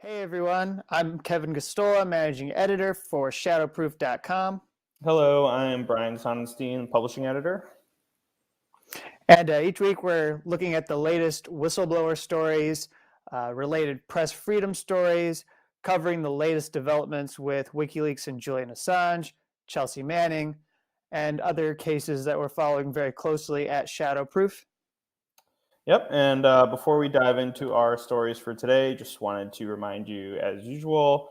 Hey everyone, I'm Kevin Gosztola, managing editor for Shadowproof.com. Hello, I'm Brian Sonenstein, publishing editor. And each week we're looking at the latest whistleblower stories, related press freedom stories, covering the latest developments with WikiLeaks and Julian Assange, Chelsea Manning, and other cases that we're following very closely at Shadowproof. Yep, and before we dive into our stories for today, just wanted to remind you, as usual,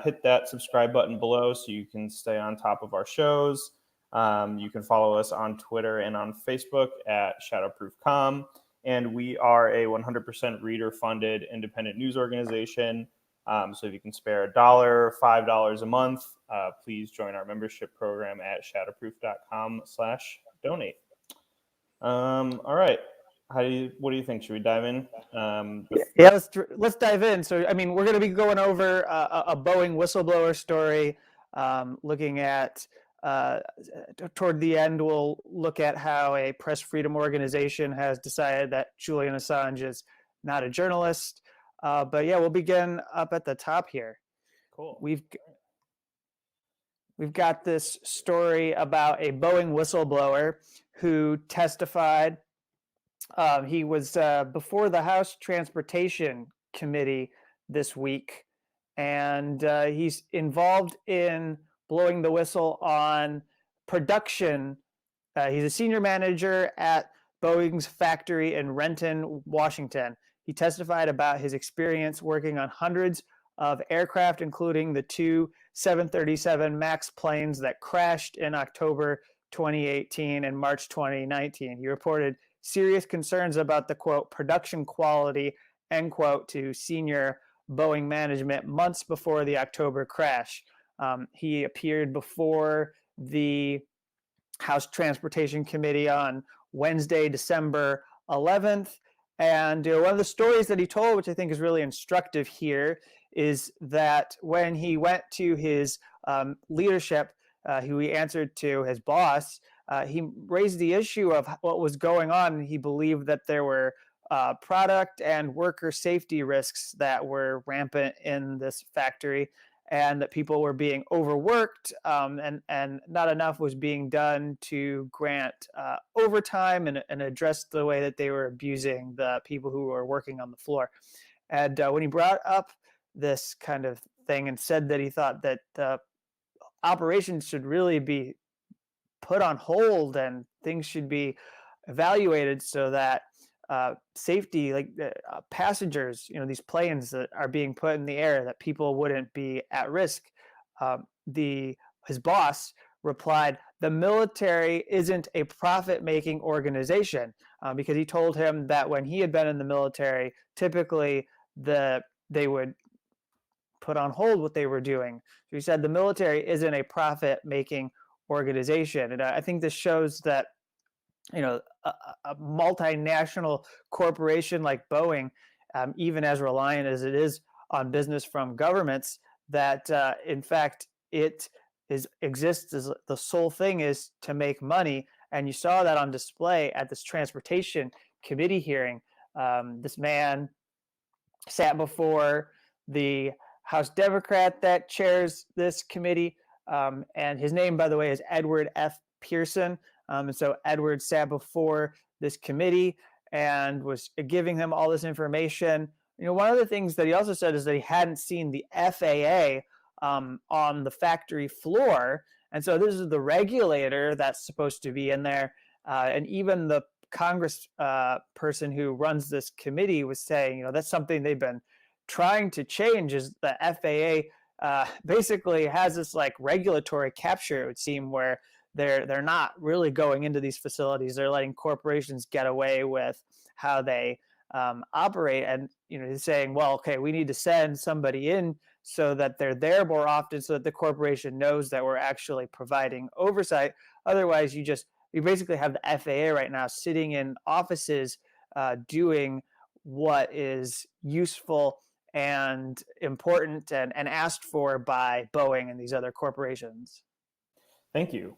hit that subscribe button below so you can stay on top of our shows. You can follow us on Twitter and on Facebook at Shadowproof.com, and we are a 100% reader-funded independent news organization. So if you can spare $1, $5 a month, please join our membership program at shadowproof.com/donate. All right. What do you think? Should we dive in? Yeah, let's dive in. So, I mean, we're going to be going over a Boeing whistleblower story, looking at, toward the end, we'll look at how a press freedom organization has decided that Julian Assange is not a journalist. But yeah, we'll begin up at the top here. Cool. We've got this story about a Boeing whistleblower who testified. He was before the House Transportation Committee this week, and he's involved in blowing the whistle on production. He's a senior manager at Boeing's factory in Renton, Washington. He testified about his experience working on hundreds of aircraft, including the two 737 MAX planes that crashed in October 2018 and March 2019. He reported serious concerns about the, quote, production quality, end quote, to senior Boeing management months before the October crash. He appeared before the House Transportation Committee on Wednesday, December 11th. And one of the stories that he told, which I think is really instructive here, is that when he went to his leadership, who he answered to, his boss, he raised the issue of what was going on. He believed that there were product and worker safety risks that were rampant in this factory, and that people were being overworked, and not enough was being done to grant overtime and address the way that they were abusing the people who were working on the floor. And when he brought up this kind of thing and said that he thought that the operations should really be put on hold and things should be evaluated so that safety, like passengers, these planes that are being put in the air, that people wouldn't be at risk. His boss replied, "The military isn't a profit-making organization," because he told him that when he had been in the military, typically they would put on hold what they were doing. So he said the military isn't a profit-making organization. And I think this shows that, a multinational corporation like Boeing, even as reliant as it is on business from governments, that in fact it exists as the sole thing is to make money. And you saw that on display at this Transportation Committee hearing. This man sat before the House Democrat that chairs this committee, and his name, by the way, is Edward F. Pearson. And so Edward sat before this committee and was giving him all this information. One of the things that he also said is that he hadn't seen the FAA on the factory floor. And so this is the regulator that's supposed to be in there. And even the Congress person who runs this committee was saying, that's something they've been trying to change, is the FAA basically has this like regulatory capture, it would seem, where they're not really going into these facilities. They're letting corporations get away with how they operate. And, he's saying, well, okay, we need to send somebody in so that they're there more often so that the corporation knows that we're actually providing oversight. Otherwise, you basically have the FAA right now sitting in offices doing what is useful and important and asked for by Boeing and these other corporations. Thank you.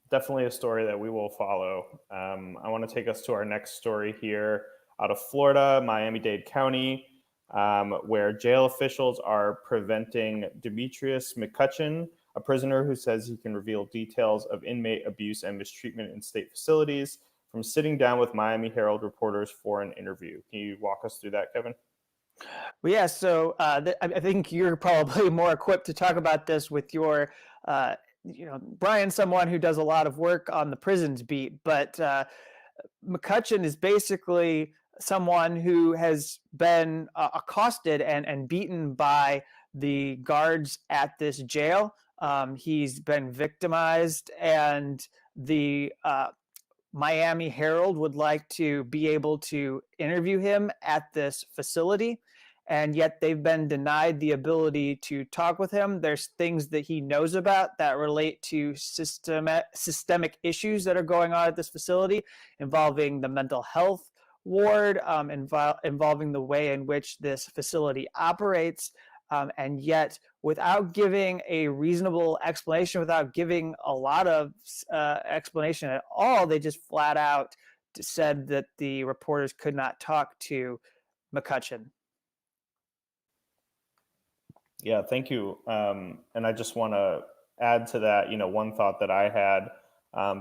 Definitely a story that we will follow. I want to take us to our next story here out of Florida, Miami-Dade County. where jail officials are preventing Demetrius McCutcheon, a prisoner who says he can reveal details of inmate abuse and mistreatment in state facilities, from sitting down with Miami Herald reporters for an interview. Can you walk us through that, Kevin? Well, yeah, so I think you're probably more equipped to talk about this with your, Brian, someone who does a lot of work on the prisons beat, but McCutcheon is basically someone who has been accosted and beaten by the guards at this jail. He's been victimized, and the Miami Herald would like to be able to interview him at this facility, and yet they've been denied the ability to talk with him. There's things that he knows about that relate to systemic issues that are going on at this facility, involving the mental health ward, involving the way in which this facility operates. And yet, without giving a reasonable explanation, without giving a lot of explanation at all, they just flat out said that the reporters could not talk to McCutcheon. Yeah, thank you. And I just want to add to that, one thought that I had.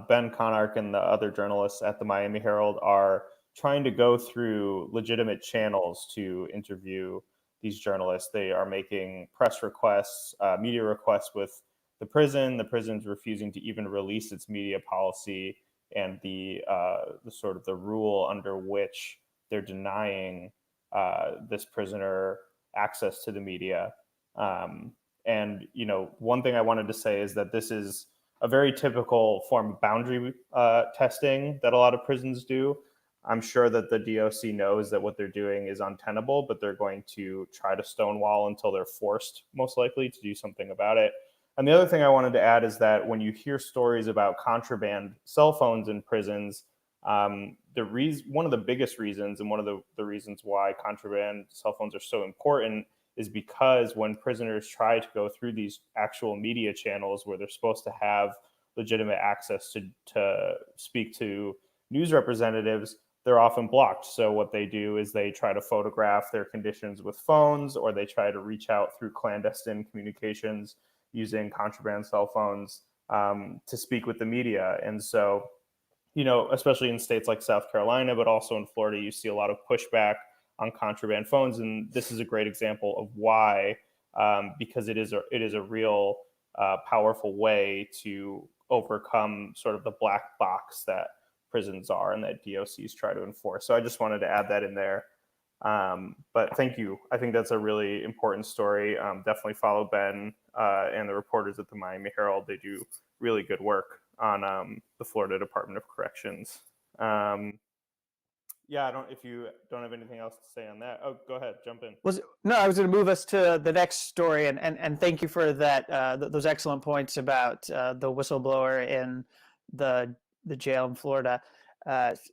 Ben Conark and the other journalists at the Miami Herald are trying to go through legitimate channels to interview these journalists. They are making press requests, media requests with the prison. The prison's refusing to even release its media policy and the sort of the rule under which they're denying this prisoner access to the media. And one thing I wanted to say is that this is a very typical form of boundary testing that a lot of prisons do. I'm sure that the DOC knows that what they're doing is untenable, but they're going to try to stonewall until they're forced, most likely, to do something about it. And the other thing I wanted to add is that when you hear stories about contraband cell phones in prisons, one of the biggest reasons, and one of the reasons why contraband cell phones are so important, is because when prisoners try to go through these actual media channels where they're supposed to have legitimate access to speak to news representatives, they're often blocked. So what they do is they try to photograph their conditions with phones, or they try to reach out through clandestine communications using contraband cell phones to speak with the media. And so, especially in states like South Carolina, but also in Florida, you see a lot of pushback on contraband phones. And this is a great example of why, because it is a real powerful way to overcome sort of the black box that prisons are and that DOCs try to enforce. So I just wanted to add that in there. But thank you. I think that's a really important story. Definitely follow Ben and the reporters at the Miami Herald. They do really good work on the Florida Department of Corrections. If you don't have anything else to say on that. Oh, go ahead, jump in. I was going to move us to the next story, and thank you for that. Those excellent points about the whistleblower in the jail in Florida.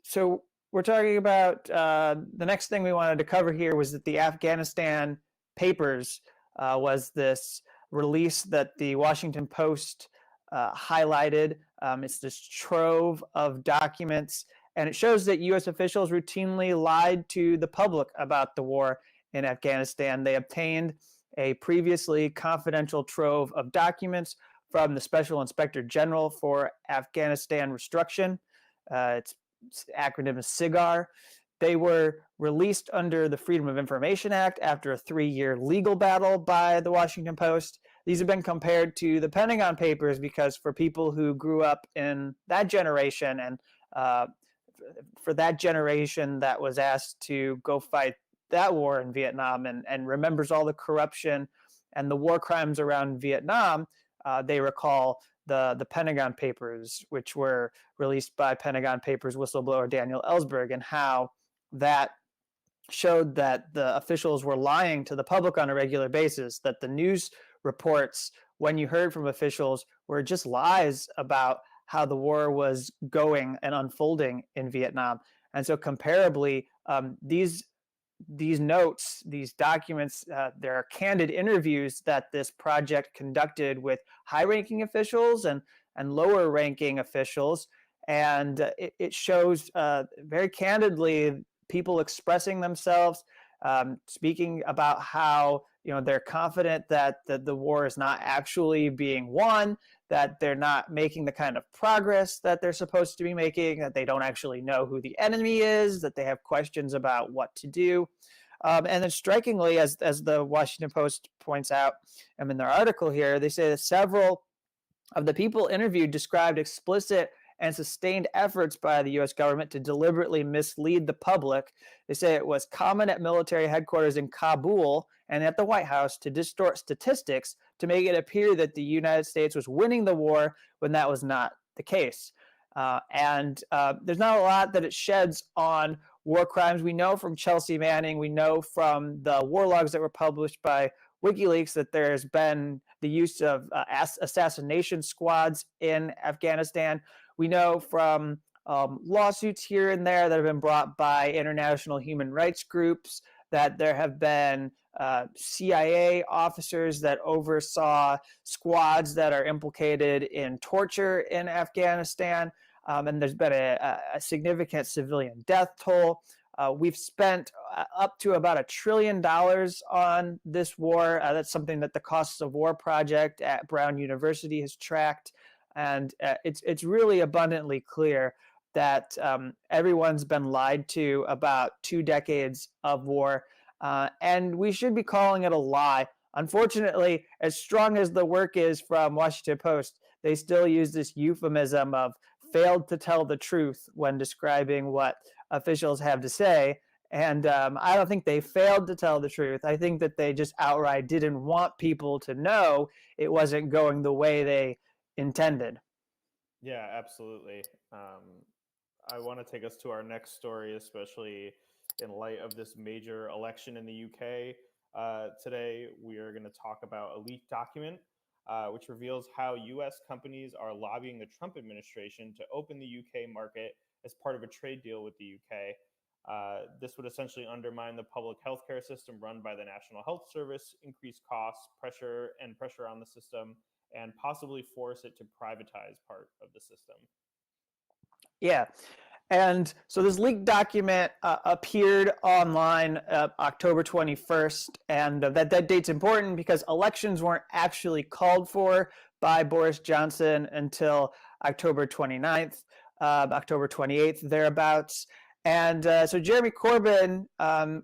So we're talking about the next thing we wanted to cover here was that the Afghanistan Papers was this release that the Washington Post highlighted. It's this trove of documents, and it shows that U.S. officials routinely lied to the public about the war in Afghanistan. They obtained a previously confidential trove of documents from the Special Inspector General for Afghanistan Reconstruction. Its acronym is SIGAR. They were released under the Freedom of Information Act after a 3-year legal battle by the Washington Post. These have been compared to the Pentagon Papers because for people who grew up in that generation and for that generation that was asked to go fight that war in Vietnam and remembers all the corruption and the war crimes around Vietnam, they recall the Pentagon Papers, which were released by Pentagon Papers whistleblower Daniel Ellsberg, and how that showed that the officials were lying to the public on a regular basis, that the news reports, when you heard from officials, were just lies about how the war was going and unfolding in Vietnam. And so comparably, these notes, these documents, there are candid interviews that this project conducted with high-ranking officials and lower-ranking officials. And it shows very candidly people expressing themselves speaking about how they're confident that the war is not actually being won, that they're not making the kind of progress that they're supposed to be making, that they don't actually know who the enemy is, that they have questions about what to do. And then strikingly, as the Washington Post points out in their article here, they say that several of the people interviewed described explicit and sustained efforts by the U.S. government to deliberately mislead the public. They say it was common at military headquarters in Kabul and at the White House to distort statistics to make it appear that the United States was winning the war when that was not the case. And there's not a lot that it sheds on war crimes. We know from Chelsea Manning, we know from the war logs that were published by WikiLeaks that there's been the use of assassination squads in Afghanistan. We know from lawsuits here and there that have been brought by international human rights groups that there have been CIA officers that oversaw squads that are implicated in torture in Afghanistan. And there's been a significant civilian death toll. We've spent up to about $1 trillion on this war. That's something that the Costs of War Project at Brown University has tracked. And it's really abundantly clear that everyone's been lied to about 2 decades of war. And we should be calling it a lie. Unfortunately, as strong as the work is from Washington Post, they still use this euphemism of failed to tell the truth when describing what officials have to say. And I don't think they failed to tell the truth. I think that they just outright didn't want people to know it wasn't going the way they intended. Yeah, absolutely. I want to take us to our next story, especially in light of this major election in the UK. Today, we are going to talk about a leaked document which reveals how U.S. companies are lobbying the Trump administration to open the UK market as part of a trade deal with the UK. This would essentially undermine the public healthcare system run by the National Health Service, increase costs, pressure on the system, and possibly force it to privatize part of the system. Yeah. And so this leaked document appeared online October 21st. And that date's important because elections weren't actually called for by Boris Johnson until October 29th, October 28th, thereabouts. And so Jeremy Corbyn,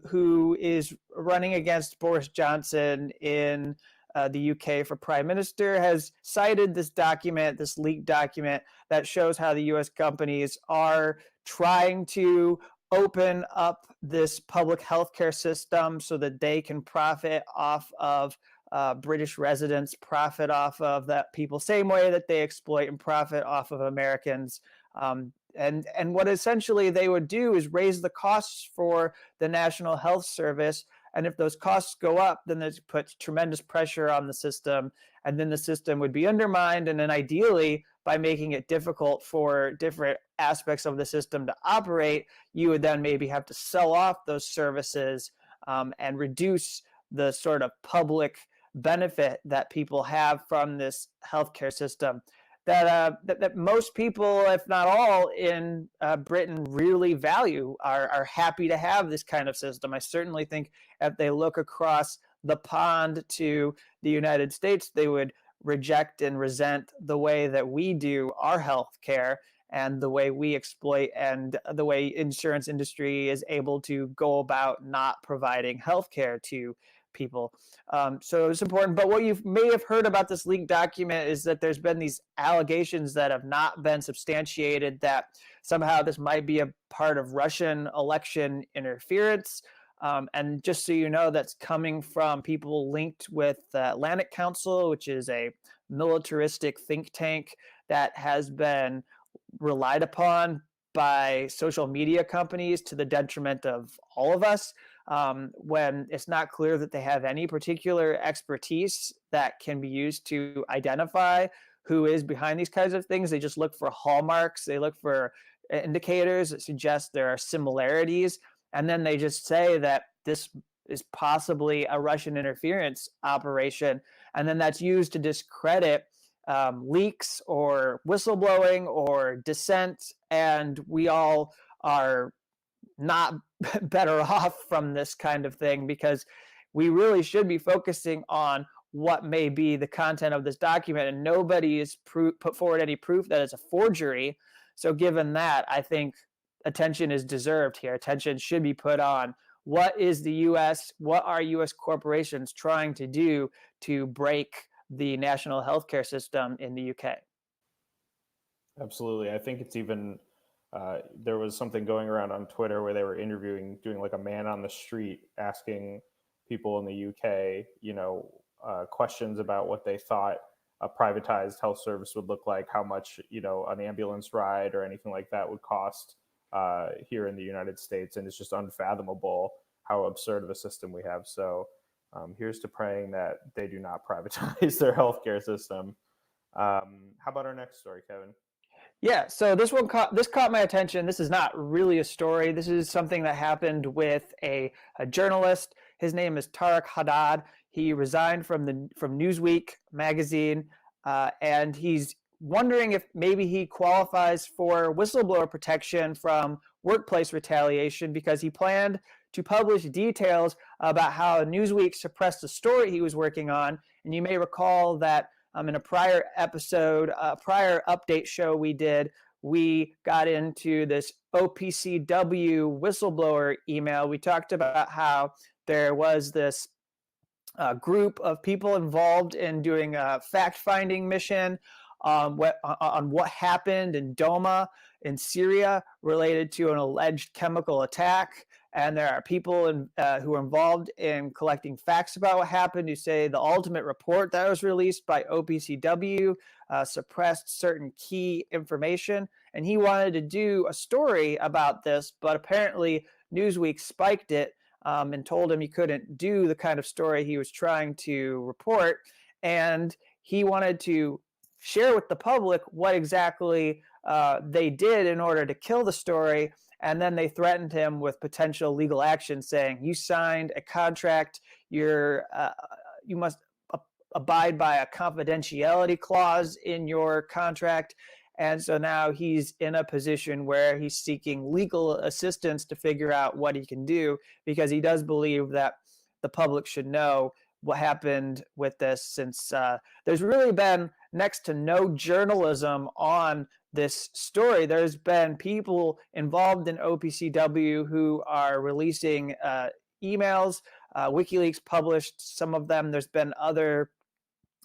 who is running against Boris Johnson in the UK for prime minister, has cited this document, this leaked document that shows how the US companies are trying to open up this public healthcare system so that they can profit off of British residents, profit off of that people, same way that they exploit and profit off of Americans. And what essentially they would do is raise the costs for the National Health Service. And if those costs go up, then this puts tremendous pressure on the system. And then the system would be undermined. And then ideally, by making it difficult for different aspects of the system to operate, you would then maybe have to sell off those services and reduce the sort of public benefit that people have from this healthcare system. That most people, if not all, in Britain really value, are happy to have this kind of system. I certainly think if they look across the pond to the United States, they would reject and resent the way that we do our health care and the way we exploit and the way insurance industry is able to go about not providing health care to people. So it's important. But what you may have heard about this leaked document is that there's been these allegations that have not been substantiated that somehow this might be a part of Russian election interference. And just so you know, that's coming from people linked with the Atlantic Council, which is a militaristic think tank that has been relied upon by social media companies to the detriment of all of us. When it's not clear that they have any particular expertise that can be used to identify who is behind these kinds of things. They just look for hallmarks. They look for indicators that suggest there are similarities. And then they just say that this is possibly a Russian interference operation. And then that's used to discredit leaks or whistleblowing or dissent. And we all are not better off from this kind of thing, because we really should be focusing on what may be the content of this document, and nobody has put forward any proof that it's a forgery. So given that, I think attention is deserved here. Attention should be put on what are U.S. corporations trying to do to break the national healthcare system in the UK. Absolutely. I think it's even, there was something going around on Twitter where they were doing like a man on the street, asking people in the UK, questions about what they thought a privatized health service would look like, how much, an ambulance ride or anything like that would cost here in the United States. And it's just unfathomable how absurd of a system we have. So here's to praying that they do not privatize their healthcare system. How about our next story, Kevin? Yeah, so this caught my attention. This is not really a story. This is something that happened with a journalist. His name is Tariq Haddad. He resigned from Newsweek magazine, and he's wondering if maybe he qualifies for whistleblower protection from workplace retaliation, because he planned to publish details about how Newsweek suppressed a story he was working on. And you may recall that in a prior episode, a prior update show we did, we got into this OPCW whistleblower email. We talked about how there was this group of people involved in doing a fact-finding mission on what happened in Douma in Syria related to an alleged chemical attack. And there are people who are involved in collecting facts about what happened, who say the ultimate report that was released by OPCW suppressed certain key information. And he wanted to do a story about this, but apparently Newsweek spiked it and told him he couldn't do the kind of story he was trying to report. And he wanted to share with the public what exactly they did in order to kill the story. And then they threatened him with potential legal action, saying, you signed a contract, you must abide by a confidentiality clause in your contract. And so now he's in a position where he's seeking legal assistance to figure out what he can do, because he does believe that the public should know what happened with this, since there's really been next to no journalism on this story. There's been people involved in OPCW who are releasing emails. WikiLeaks published some of them. There's been other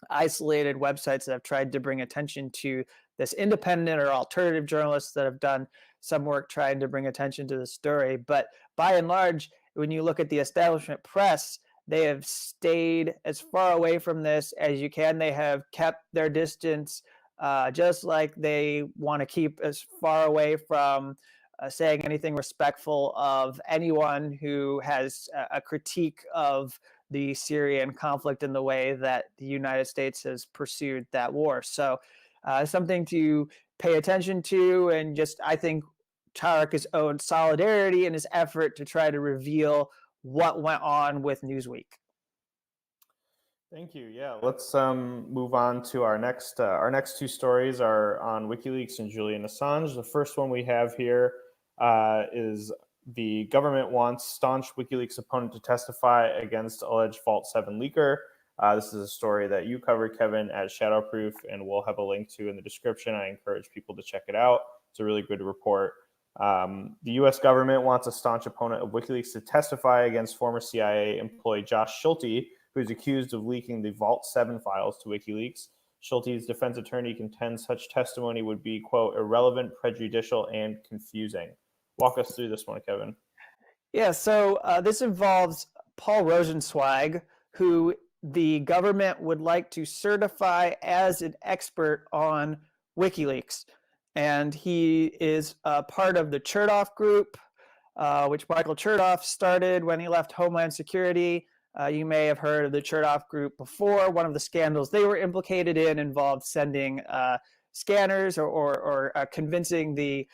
isolated websites that have tried to bring attention to this, independent or alternative journalists that have done some work trying to bring attention to the story. But by and large, when you look at the establishment press, they have stayed as far away from this as you can. They have kept their distance, just like they want to keep as far away from saying anything respectful of anyone who has a critique of the Syrian conflict in the way that the United States has pursued that war. So something to pay attention to, and just, I think, Tariq has owed solidarity in his effort to try to reveal what went on with Newsweek. Thank you. Yeah, let's move on to our next two stories are on WikiLeaks and Julian Assange. The first one we have here is the government wants staunch WikiLeaks opponent to testify against alleged Vault 7 leaker. This is a story that you covered, Kevin, at Shadowproof, and we'll have a link to in the description. I encourage people to check it out. It's a really good report. The U.S. government wants a staunch opponent of WikiLeaks to testify against former CIA employee Josh Schulte, who is accused of leaking the Vault 7 files to WikiLeaks. Schulte's defense attorney contends such testimony would be, quote, irrelevant, prejudicial, and confusing. Walk us through this one, Kevin. Yeah, so this involves Paul Rosenzweig, who the government would like to certify as an expert on WikiLeaks. And he is part of the Chertoff Group, which Michael Chertoff started when he left Homeland Security. You may have heard of the Chertoff Group before. One of the scandals they were implicated in involved sending scanners or convincing the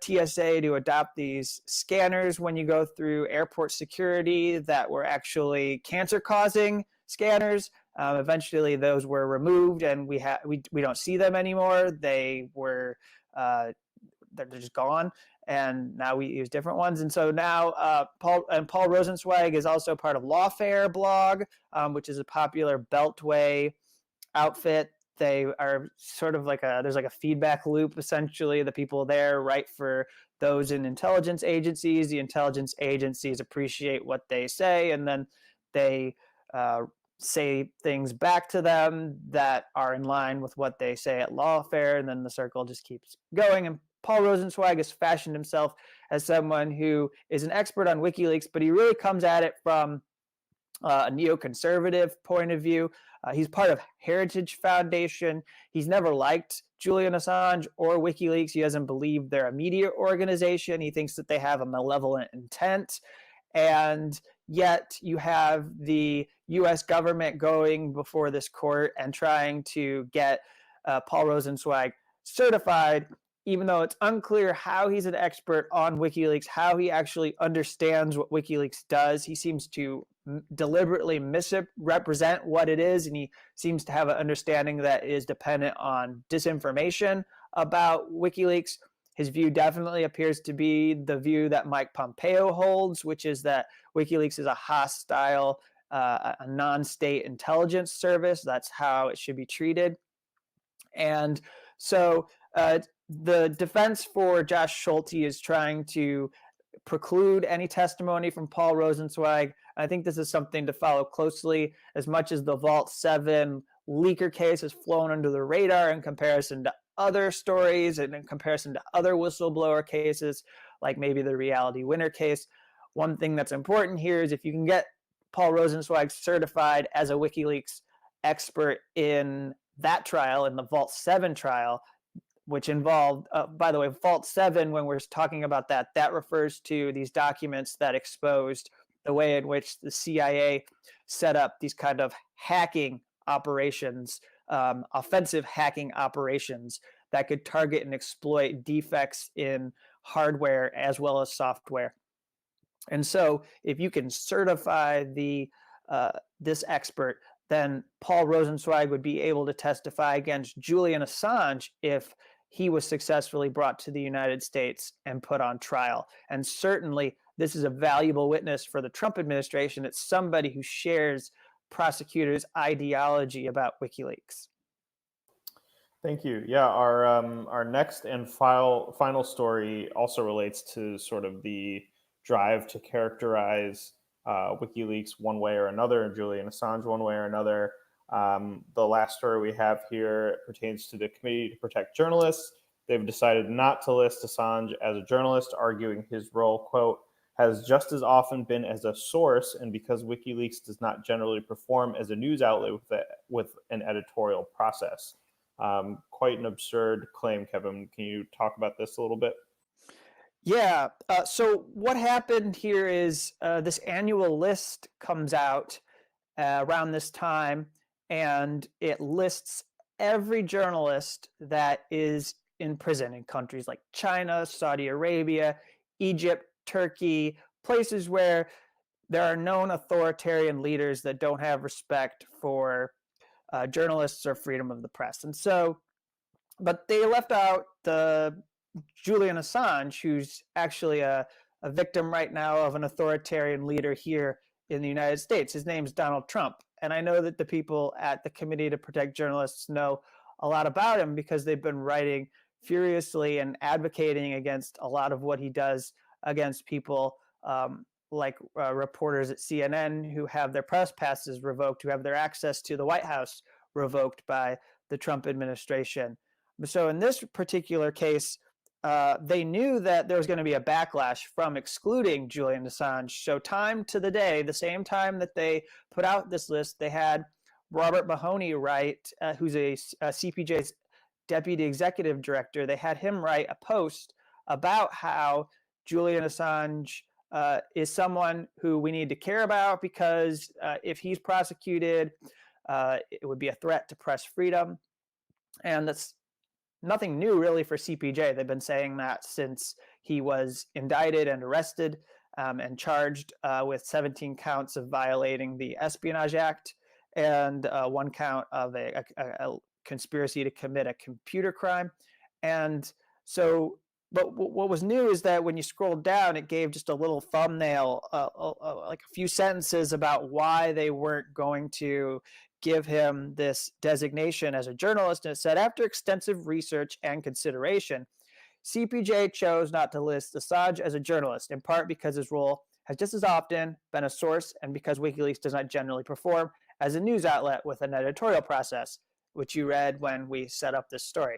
TSA to adopt these scanners when you go through airport security that were actually cancer-causing scanners. Eventually, those were removed, and we don't see them anymore. They're just gone. and now we use different ones. And so now Paul Rosenzweig is also part of Lawfare blog, which is a popular Beltway outfit. They are sort of like there's like a feedback loop, essentially. The people there write for those in intelligence agencies. The intelligence agencies appreciate what they say, and then they say things back to them that are in line with what they say at Lawfare, and then the circle just keeps going. And Paul Rosenzweig has fashioned himself as someone who is an expert on WikiLeaks, but he really comes at it from a neoconservative point of view. He's part of Heritage Foundation. He's never liked Julian Assange or WikiLeaks. He doesn't believe they're a media organization. He thinks that they have a malevolent intent. And yet you have the U.S. government going before this court and trying to get Paul Rosenzweig certified, even though it's unclear how he's an expert on WikiLeaks, how he actually understands what WikiLeaks does. He seems to deliberately misrepresent what it is, and he seems to have an understanding that is dependent on disinformation about WikiLeaks. His view definitely appears to be the view that Mike Pompeo holds, which is that WikiLeaks is a hostile, a non-state intelligence service. That's how it should be treated. And so the defense for Josh Schulte is trying to preclude any testimony from Paul Rosenzweig. I think this is something to follow closely. As much as the Vault 7 leaker case has flown under the radar in comparison to other stories and in comparison to other whistleblower cases, like maybe the Reality Winner case, one thing that's important here is if you can get Paul Rosenzweig certified as a WikiLeaks expert in that trial, in the Vault 7 trial, which involved, by the way, Vault 7, when we're talking about that, that refers to these documents that exposed the way in which the CIA set up these kind of hacking operations, offensive hacking operations that could target and exploit defects in hardware as well as software. And so if you can certify this expert, then Paul Rosenzweig would be able to testify against Julian Assange if he was successfully brought to the United States and put on trial. And certainly this is a valuable witness for the Trump administration. It's somebody who shares prosecutors' ideology about WikiLeaks. Thank you. Yeah, our next and final story also relates to sort of the drive to characterize WikiLeaks one way or another, and Julian Assange one way or another. The last story we have here pertains to the Committee to Protect Journalists. They've decided not to list Assange as a journalist, arguing his role, quote, has just as often been as a source, and because WikiLeaks does not generally perform as a news outlet with an editorial process. Quite an absurd claim, Kevin. Can you talk about this a little bit? Yeah. So what happened here is this annual list comes out around this time, and it lists every journalist that is in prison in countries like China, Saudi Arabia, Egypt, Turkey, places where there are known authoritarian leaders that don't have respect for journalists or freedom of the press. And so, but they left out the Julian Assange, who's actually a victim right now of an authoritarian leader here in the United States. His name's Donald Trump. And I know that the people at the Committee to Protect Journalists know a lot about him because they've been writing furiously and advocating against a lot of what he does against people like reporters at CNN who have their press passes revoked, who have their access to the White House revoked by the Trump administration. So in this particular case, they knew that there was going to be a backlash from excluding Julian Assange. So time to the day, the same time that they put out this list, they had Robert Mahoney write, who's a CPJ's deputy executive director. They had him write a post about how Julian Assange is someone who we need to care about because if he's prosecuted, it would be a threat to press freedom. And that's nothing new really for CPJ. They've been saying that since he was indicted and arrested and charged with 17 counts of violating the Espionage Act and one count of a conspiracy to commit a computer crime. And so But what was new is that when you scrolled down, it gave just a little thumbnail, like a few sentences about why they weren't going to give him this designation as a journalist. And it said, after extensive research and consideration, CPJ chose not to list Assange as a journalist, in part because his role has just as often been a source and because WikiLeaks does not generally perform as a news outlet with an editorial process, which you read when we set up this story.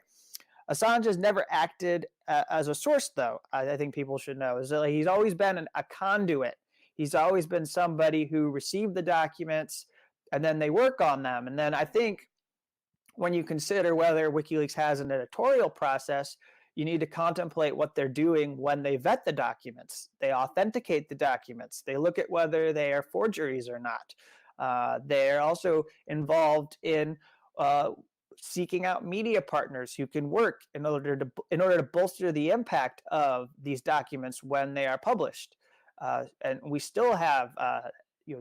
Assange has never acted as a source, though. I think people should know is that he's always been a conduit. He's always been somebody who received the documents and then they work on them. And then I think when you consider whether WikiLeaks has an editorial process, you need to contemplate what they're doing when they vet the documents. They authenticate the documents. They look at whether they are forgeries or not. They're also involved in seeking out media partners who can work in order to bolster the impact of these documents when they are published. And we still have,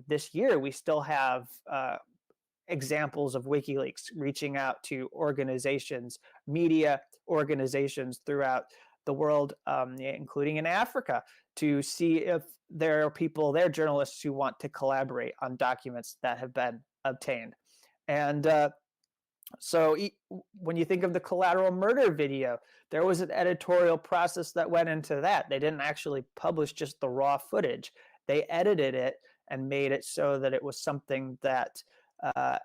this year we still have examples of WikiLeaks reaching out to organizations, media organizations throughout the world, including in Africa, to see if there are people, there are journalists who want to collaborate on documents that have been obtained. And so when you think of the collateral murder video, there was an editorial process that went into that. They didn't actually publish just the raw footage. They edited it and made it so that it was something that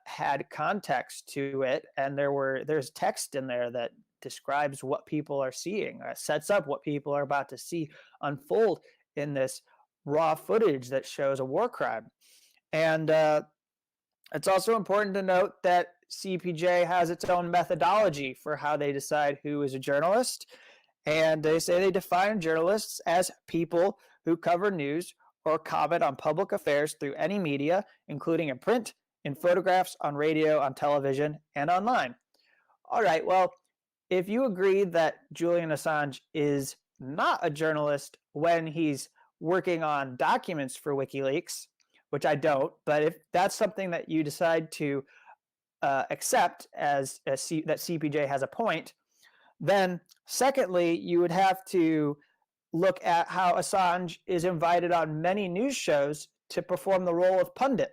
had context to it. And there's text in there that describes what people are seeing, sets up what people are about to see unfold in this raw footage that shows a war crime. And it's also important to note that CPJ has its own methodology for how they decide who is a journalist. And they say they define journalists as people who cover news or comment on public affairs through any media, including in print, in photographs, on radio, on television, and online. All right, well, if you agree that Julian Assange is not a journalist when he's working on documents for WikiLeaks, which I don't, but if that's something that you decide to accept as that CPJ has a point, then secondly, you would have to look at how Assange is invited on many news shows to perform the role of pundit,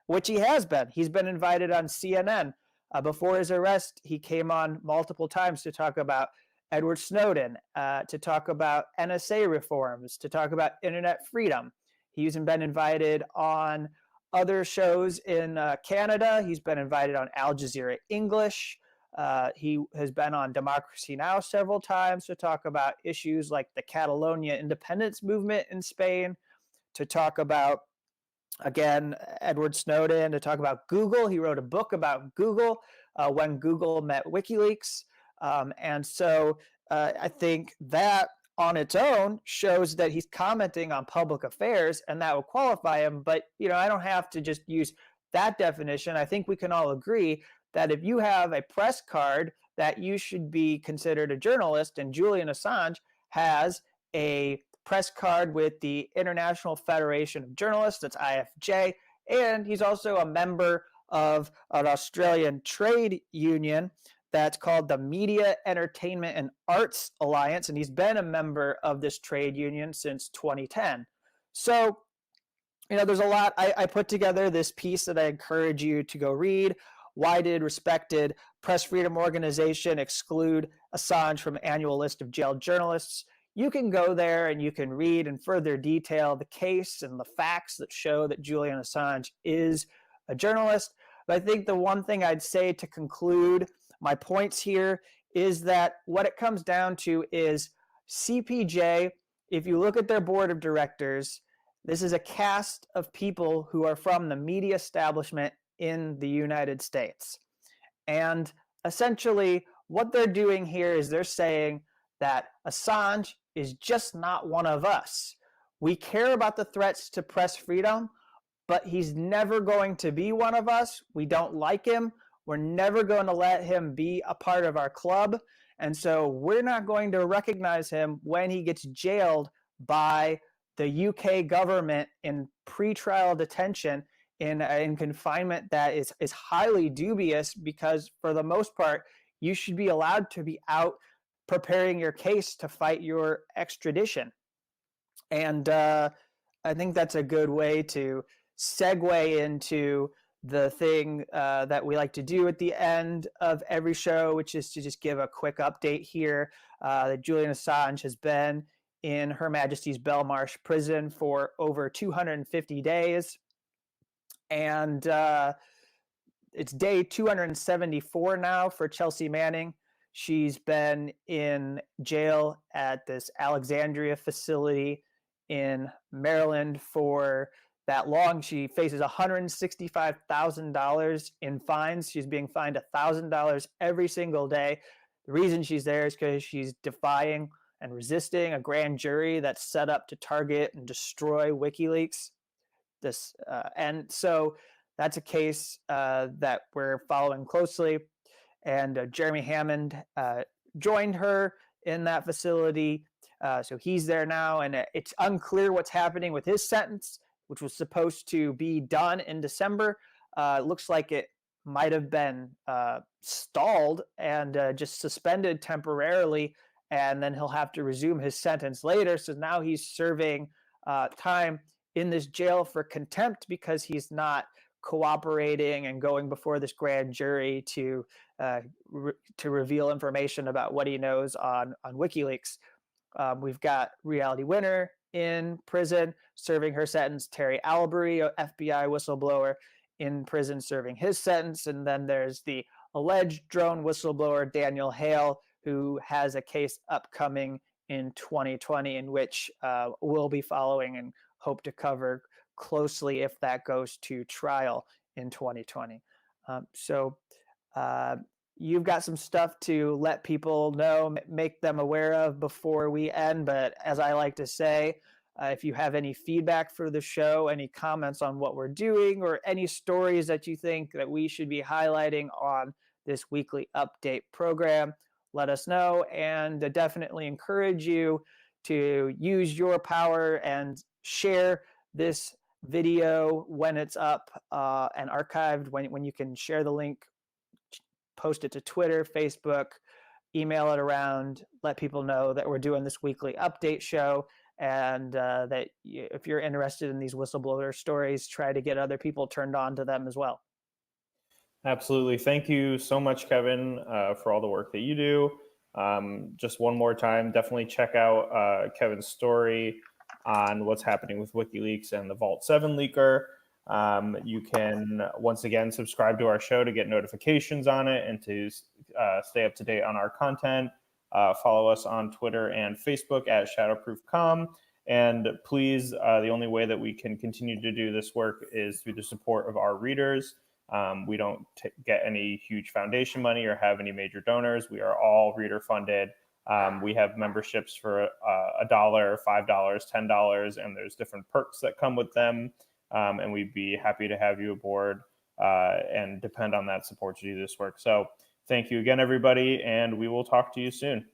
which he has been. He's been invited on CNN. Before his arrest, he came on multiple times to talk about Edward Snowden, to talk about NSA reforms, to talk about internet freedom. He's been invited on other shows in Canada. He's been invited on Al Jazeera English. He has been on Democracy Now! Several times to talk about issues like the Catalonia independence movement in Spain, to talk about, again, Edward Snowden, to talk about Google. He wrote a book about Google when Google met WikiLeaks. And so I think that on its own shows that he's commenting on public affairs, and that will qualify him. But, I don't have to just use that definition. I think we can all agree that if you have a press card, that you should be considered a journalist. And Julian Assange has a press card with the International Federation of Journalists, that's IFJ, and he's also a member of an Australian trade union that's called the Media, Entertainment and Arts Alliance, and he's been a member of this trade union since 2010. So, there's a lot. I put together this piece that I encourage you to go read. Why did respected press freedom organization exclude Assange from annual list of jailed journalists? You can go there and you can read in further detail the case and the facts that show that Julian Assange is a journalist. But I think the one thing I'd say to conclude my points here is that what it comes down to is CPJ, if you look at their board of directors, this is a cast of people who are from the media establishment in the United States. And essentially what they're doing here is they're saying that Assange is just not one of us. We care about the threats to press freedom, but he's never going to be one of us. We don't like him. We're never going to let him be a part of our club. And so we're not going to recognize him when he gets jailed by the UK government in pretrial detention in confinement that is highly dubious, because for the most part, you should be allowed to be out preparing your case to fight your extradition. And I think that's a good way to segue into the thing that we like to do at the end of every show, which is to just give a quick update here. That Julian Assange has been in Her Majesty's Belmarsh prison for over 250 days. And it's day 274 now for Chelsea Manning. She's been in jail at this Alexandria facility in Maryland for that long. She faces $165,000 in fines. She's being fined $1,000 every single day. The reason she's there is because she's defying and resisting a grand jury that's set up to target and destroy WikiLeaks. And so that's a case that we're following closely. And Jeremy Hammond joined her in that facility. So he's there now, and it's unclear what's happening with his sentence, which was supposed to be done in December. It looks like it might have been stalled and just suspended temporarily, and then he'll have to resume his sentence later. So now he's serving time in this jail for contempt because he's not cooperating and going before this grand jury to reveal information about what he knows on WikiLeaks. We've got Reality Winner in prison serving her sentence, Terry Albury, FBI whistleblower, in prison serving his sentence, and then there's the alleged drone whistleblower Daniel Hale, who has a case upcoming in 2020 in which we'll be following and hope to cover closely if that goes to trial in 2020. So you've got some stuff to let people know, make them aware of before we end. But as I like to say, if you have any feedback for the show, any comments on what we're doing, or any stories that you think that we should be highlighting on this weekly update program, let us know. And definitely encourage you to use your power and share this video when it's up and archived, when you can share the link, post it to Twitter, Facebook, email it around, let people know that we're doing this weekly update show, and that if you're interested in these whistleblower stories, try to get other people turned on to them as well. Absolutely. Thank you so much, Kevin, for all the work that you do. Just one more time, definitely check out Kevin's story on what's happening with WikiLeaks and the Vault 7 leaker. You can, once again, subscribe to our show to get notifications on it and to stay up to date on our content. Follow us on Twitter and Facebook at Shadowproof.com. And please, the only way that we can continue to do this work is through the support of our readers. We don't get any huge foundation money or have any major donors. We are all reader funded. We have memberships for $1, $5, $10, and there's different perks that come with them. And we'd be happy to have you aboard and depend on that support to do this work. So thank you again, everybody, and we will talk to you soon.